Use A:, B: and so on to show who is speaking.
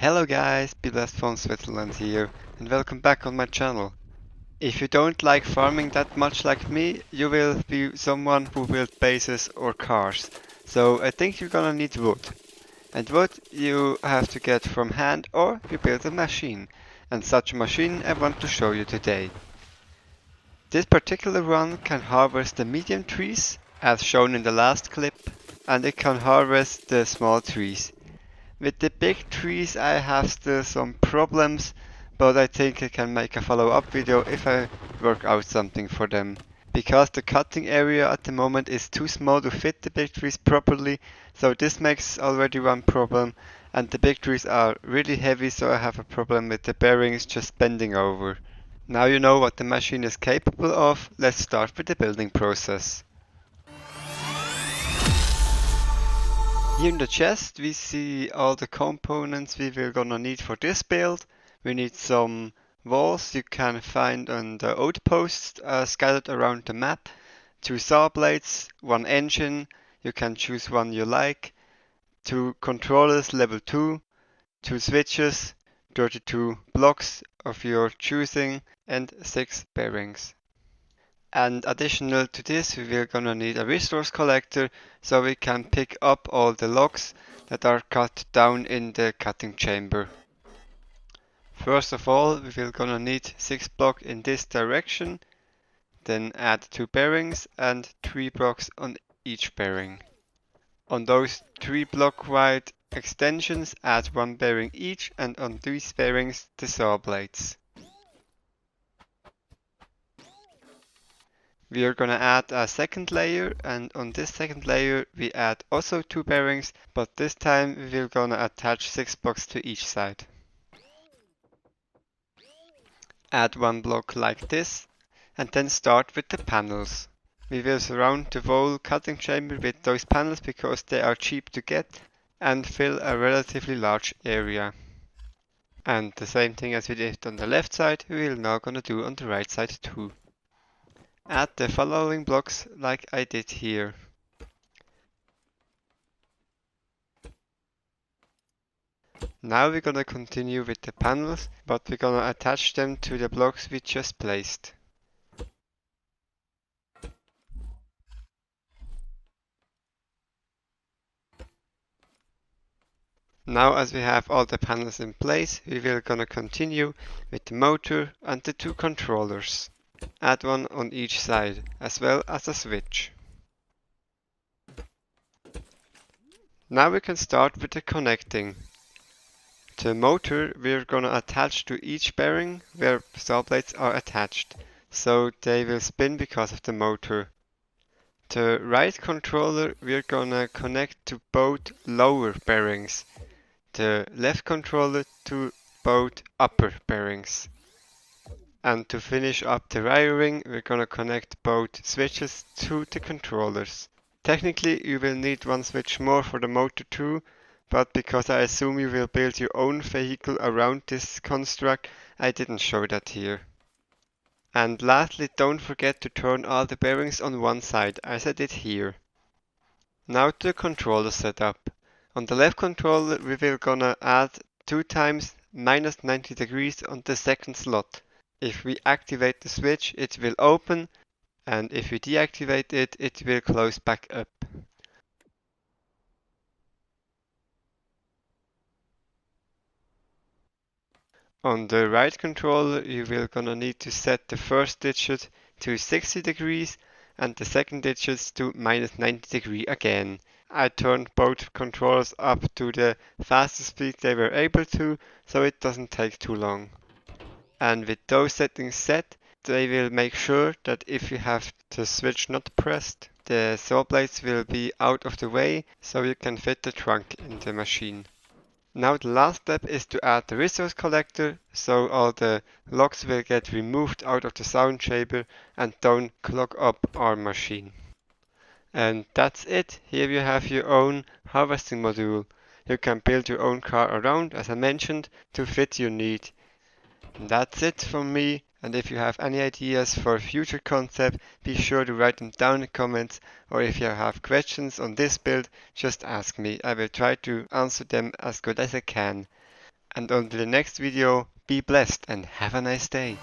A: Hello guys, bblessed from Switzerland here, and welcome back on my channel. If you don't like farming that much like me, you will be someone who builds bases or cars. So I think you're gonna need wood. And wood you have to get from hand or you build a machine. And such a machine I want to show you today. This particular one can harvest the medium trees, as shown in the last clip, and it can harvest the small trees. With the big trees I have still some problems, but I think I can make a follow-up video if I work out something for them. Because the cutting area at the moment is too small to fit the big trees properly, so this makes already one problem, and the big trees are really heavy, so I have a problem with the bearings just bending over. Now you know what the machine is capable of, let's start with the building process. Here in the chest we see all the components we will gonna need for this build. We need some walls you can find on the outposts scattered around the map, 2 saw blades, 1 engine, you can choose one you like, 2 controllers level 2, 2 switches, 32 blocks of your choosing, and 6 bearings. And additional to this, we will gonna need a resource collector so we can pick up all the logs that are cut down in the cutting chamber. First of all, we will gonna need 6 blocks in this direction, then add 2 bearings and 3 blocks on each bearing. On those 3 block wide extensions, add 1 bearing each, and on these bearings the saw blades. We are gonna add a second layer, and on this second layer we add also 2 bearings, but this time we will gonna attach 6 blocks to each side. Add 1 block like this, and then start with the panels. We will surround the whole cutting chamber with those panels because they are cheap to get and fill a relatively large area. And the same thing as we did on the left side, we will now gonna do on the right side too. Add the following blocks like I did here. Now we're gonna continue with the panels, but we're gonna attach them to the blocks we just placed. Now as we have all the panels in place, we will gonna continue with the motor and the 2 controllers. Add 1 on each side, as well as a switch. Now we can start with the connecting. The motor we're gonna attach to each bearing where saw blades are attached, so they will spin because of the motor. The right controller we're gonna connect to both lower bearings, the left controller to both upper bearings. And to finish up the wiring, we're gonna connect both switches to the controllers. Technically, you will need 1 switch more for the motor too, but because I assume you will build your own vehicle around this construct, I didn't show that here. And lastly, don't forget to turn all the bearings on one side, as I did here. Now to the controller setup. On the left controller, we will gonna add 2 times -90 degrees on the second slot. If we activate the switch, it will open, and if we deactivate it, it will close back up. On the right controller, you will gonna need to set the first digit to 60 degrees and the second digits to -90 degree again. I turned both controllers up to the fastest speed they were able to, so it doesn't take too long. And with those settings set, they will make sure that if you have the switch not pressed, the saw blades will be out of the way so you can fit the trunk in the machine. Now the last step is to add the resource collector so all the logs will get removed out of the sound chamber and don't clog up our machine. And that's it. Here you have your own harvesting module. You can build your own car around, as I mentioned, to fit your need. That's it from me, and if you have any ideas for a future concept, be sure to write them down in the comments, or if you have questions on this build, just ask me. I will try to answer them as good as I can. And until the next video, be blessed and have a nice day.